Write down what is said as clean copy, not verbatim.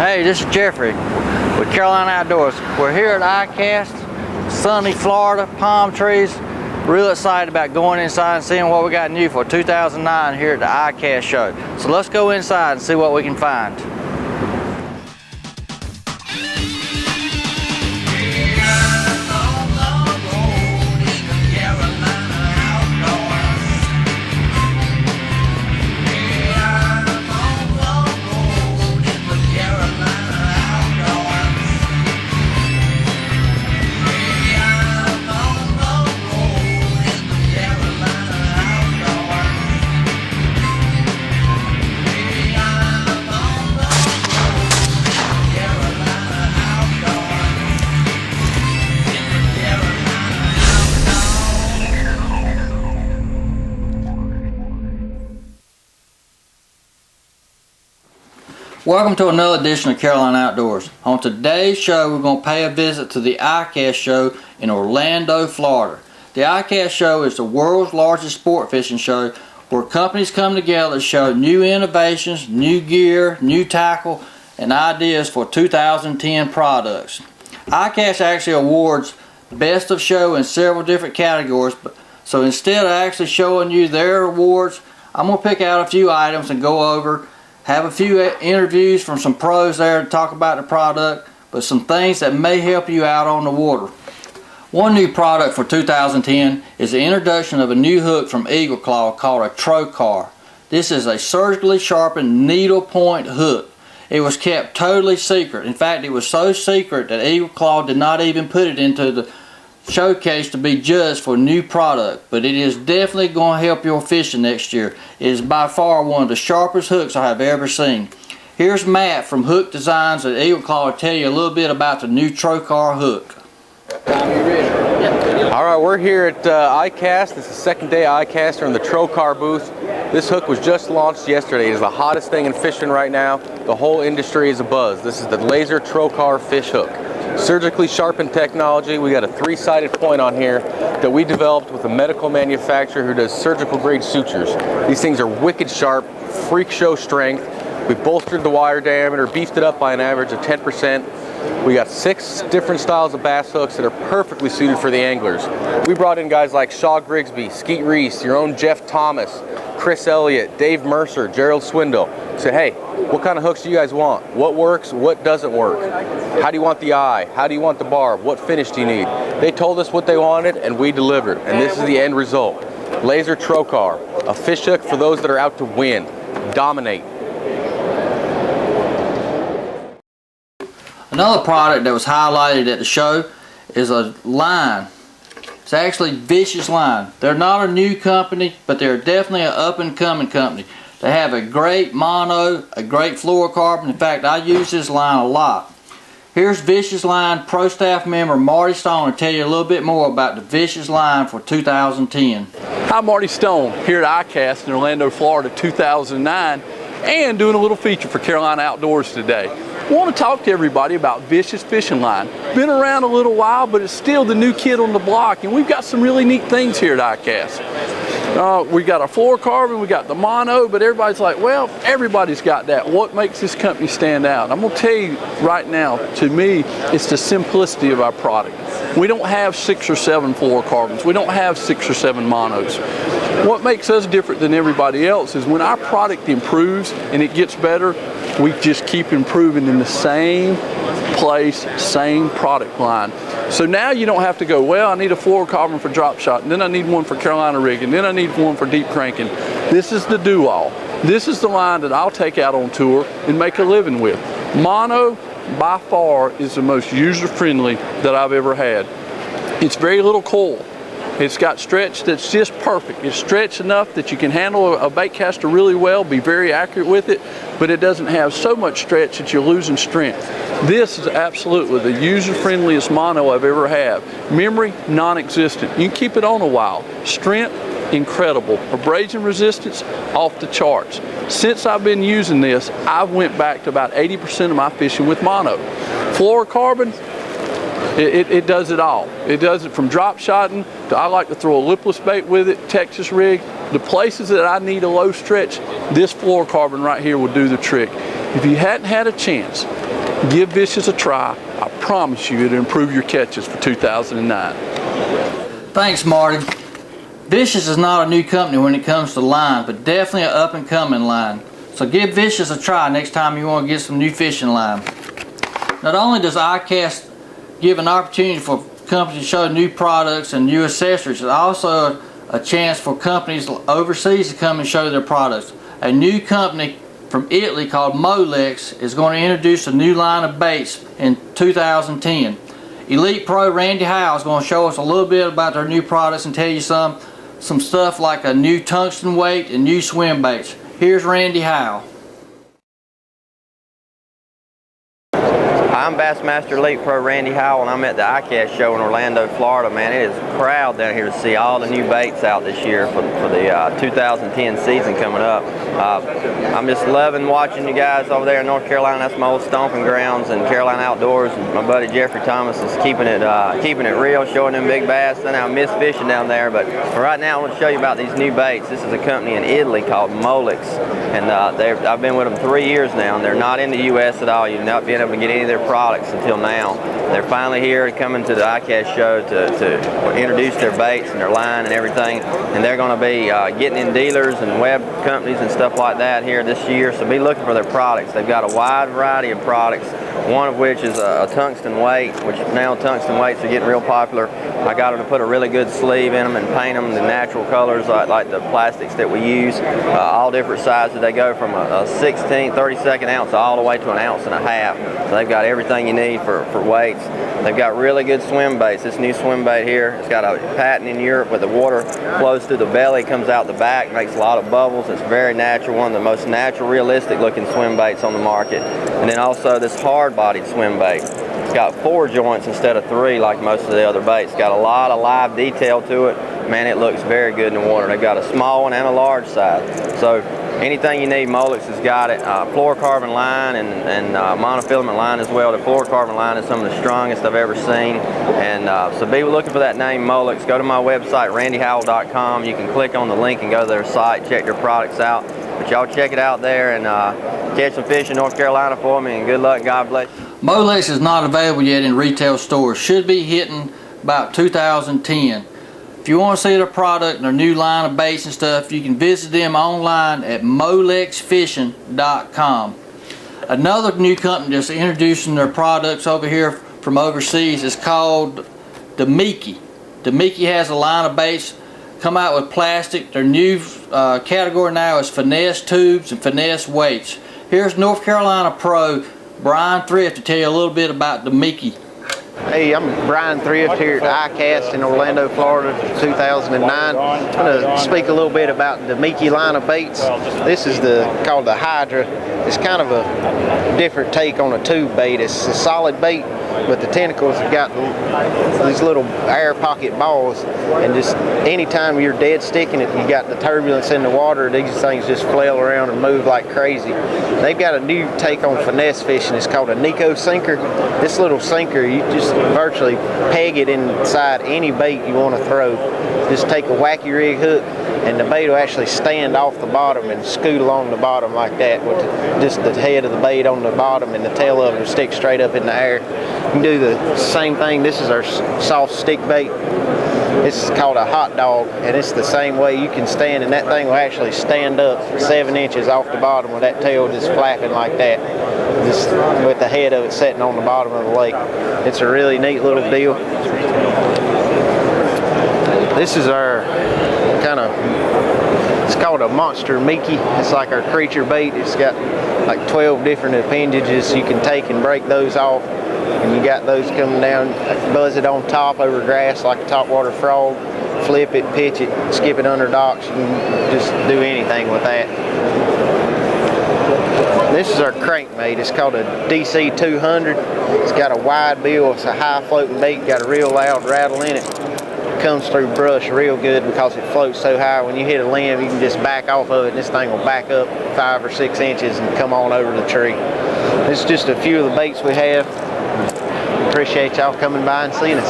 Hey, this is Jeffrey with Carolina Outdoors. We're here at ICAST, sunny Florida, palm trees. Real excited about going inside and seeing what we got new for 2009 here at the ICAST show. So let's go inside and see what we can find. Welcome to another edition of Carolina Outdoors. On today's show, we're going to pay a visit to the ICAST show in Orlando, Florida. The ICAST show is the world's largest sport fishing show where companies come together to show new innovations, new gear, new tackle, and ideas for 2010 products. ICAST actually awards Best of Show in several different categories, so instead of actually showing you their awards, I'm going to pick out a few items and go over, have a few interviews from some pros there to talk about the product, but some things that may help you out on the water. One new product for 2010 is the introduction of a new hook from Eagle Claw called a trocar. This is a surgically sharpened needle point hook. It was kept totally secret. In fact, it was so secret that Eagle Claw did not even put it into the showcase to be judged for new product, but it is definitely going to help your fishing next year. It is by far one of the sharpest hooks I have ever seen. Here's Matt from Hook Designs at Eagle Claw to tell you a little bit about the new trocar hook. Alright, we're here at ICAST. This is the second day of ICAST. We're in the trocar booth. This hook was just launched yesterday. It is the hottest thing in fishing right now. The whole industry is abuzz. This is the laser trocar fish hook. Surgically sharpened technology. We got a three-sided point on here that we developed with a medical manufacturer who does surgical grade sutures. These things are wicked sharp, freak show strength. We bolstered the wire diameter, beefed it up by an average of 10%. We got 6 different styles of bass hooks that are perfectly suited for the anglers. We brought in guys like Shaw Grigsby, Skeet Reese, your own Jeff Thomas, Chris Elliott, Dave Mercer, Gerald Swindle. Say, hey, what kind of hooks do you guys want? What works? What doesn't work? How do you want the eye? How do you want the barb? What finish do you need? They told us what they wanted and we delivered. And this is the end result. Laser trocar, a fish hook for those that are out to win, dominate. Another product that was highlighted at the show is a line. It's actually Vicious Line. They're not a new company, but they're definitely an up-and-coming company. They have a great mono, a great fluorocarbon. In fact, I use this line a lot. Here's Vicious Line Pro Staff member Marty Stone to tell you a little bit more about the Vicious Line for 2010. Hi, Marty Stone here at ICAST in Orlando, Florida 2009, and doing a little feature for Carolina Outdoors today. I want to talk to everybody about Vicious Fishing Line. Been around a little while, but it's still the new kid on the block, and we've got some really neat things here at ICAST. We got our fluorocarbon, we got the mono, but everybody's like, well, everybody's got that. What makes this company stand out? I'm going to tell you right now, to me, it's the simplicity of our product. We don't have 6 or 7 fluorocarbons. We don't have 6 or 7 monos. What makes us different than everybody else is when our product improves and it gets better, we just keep improving in the same place, same product line. So now you don't have to go, well, I need a fluorocarbon for drop shot, and then I need one for Carolina rig, and then I need one for deep cranking. This is the do-all. This is the line that I'll take out on tour and make a living with. Mono, by far, is the most user-friendly that I've ever had. It's very little coil. It's got stretch that's just perfect. It's stretched enough that you can handle a bait caster really well, be very accurate with it, but it doesn't have so much stretch that you're losing strength. This is absolutely the user-friendliest mono I've ever had. Memory, non-existent. You can keep it on a while. Strength, incredible. Abrasion resistance, off the charts. Since I've been using this, I've went back to about 80% of my fishing with mono. Fluorocarbon, it does it all. It does it from drop shotting to I like to throw a lipless bait with it, Texas rig. The places that I need a low stretch, this fluorocarbon right here will do the trick. If you hadn't had a chance Give Vicious a try. I promise you it'll improve your catches for 2009. Thanks, Marty. Vicious is not a new company when it comes to line, but definitely an up-and-coming line. So give Vicious a try next time you want to get some new fishing line. Not only does ICAST give an opportunity for companies to show new products and new accessories, it's also a chance for companies overseas to come and show their products. A new company from Italy called Molex is going to introduce a new line of baits in 2010. Elite Pro Randy Howe is going to show us a little bit about their new products and tell you some stuff like a new tungsten weight and new swim baits. Here's Randy Howe. I'm Bassmaster Elite Pro Randy Howell, and I'm at the ICAST show in Orlando, Florida. Man, it is a crowd down here to see all the new baits out this year for the 2010 season coming up. I'm just loving watching you guys over there in North Carolina. That's my old stomping grounds, and Carolina Outdoors. And my buddy Jeffrey Thomas is keeping it real, showing them big bass. And I miss fishing down there, but right now I want to show you about these new baits. This is a company in Italy called Molex, and I've been with them 3 years now, and they're not in the U.S. at all. You've not been able to get any of their products until now. They're finally here coming to the ICAST show to introduce their baits and their line and everything, and they're going to be getting in dealers and web companies and stuff like that here this year, so be looking for their products. They've got a wide variety of products, one of which is a tungsten weight, which now tungsten weights are getting real popular. I got them to put a really good sleeve in them and paint them the natural colors like the plastics that we use, all different sizes. They go from a 16, 32nd ounce all the way to 1.5 ounces. So they've got everything you need for weights. They've got really good swim baits. This new swim bait here, it's got a patent in Europe where the water flows through the belly, comes out the back, makes a lot of bubbles. It's very natural, one of the most natural, realistic looking swim baits on the market. And then also this hard-bodied swim bait. It's got 4 joints instead of 3 like most of the other baits. It's got a lot of live detail to it. Man, it looks very good in the water. They've got a small one and a large size. So anything you need, Molex has got it. Fluorocarbon line and monofilament line as well. The fluorocarbon line is some of the strongest I've ever seen. And so be looking for that name, Molex. Go to my website, randyhowell.com. You can click on the link and go to their site, check their products out. But y'all check it out there and catch some fish in North Carolina for me, and good luck. God bless you. Molex is not available yet in retail stores. Should be hitting about 2010. If you want to see their product and their new line of baits and stuff, you can visit them online at molexfishing.com. Another new company that's introducing their products over here from overseas is called Demiki. Demiki has a line of baits come out with plastic. Their new category now is finesse tubes and finesse weights. Here's North Carolina Pro Brian Thrift to tell you a little bit about Demiki. Hey, I'm Brian Thrift here at ICAST in Orlando, Florida, 2009. I'm going to speak a little bit about the Demiki line of baits. This is called the Hydra. It's kind of a different take on a tube bait. It's a solid bait, but the tentacles have got these little air pocket balls, and just anytime you're dead sticking it, you got the turbulence in the water, these things just flail around and move like crazy. They've got a new take on finesse fishing. It's called a Nico sinker. This little sinker, you just virtually peg it inside any bait you want to throw. Just take a wacky rig hook and the bait will actually stand off the bottom and scoot along the bottom like that, with just the head of the bait on the bottom and the tail of it will stick straight up in the air. You can do the same thing. This is our soft stick bait. This is called a hot dog, and it's the same way. You can stand, and that thing will actually stand up 7 inches off the bottom with that tail just flapping like that, just with the head of it sitting on the bottom of the lake. It's a really neat little deal. This is our it's called a Monster Mickey. It's like our creature bait. It's got like 12 different appendages. You can take and break those off, and you got those coming down, buzz it on top over grass like a topwater frog, flip it, pitch it, skip it under docks. You can just do anything with that. This is our crankbait. It's called a DC 200. It's got a wide bill. It's a high floating bait. Got a real loud rattle in it. Comes through brush real good because it floats so high. When you hit a limb, you can just back off of it, and this thing will back up 5 or 6 inches and come on over the tree. This is just a few of the baits we have. Appreciate y'all coming by and seeing us.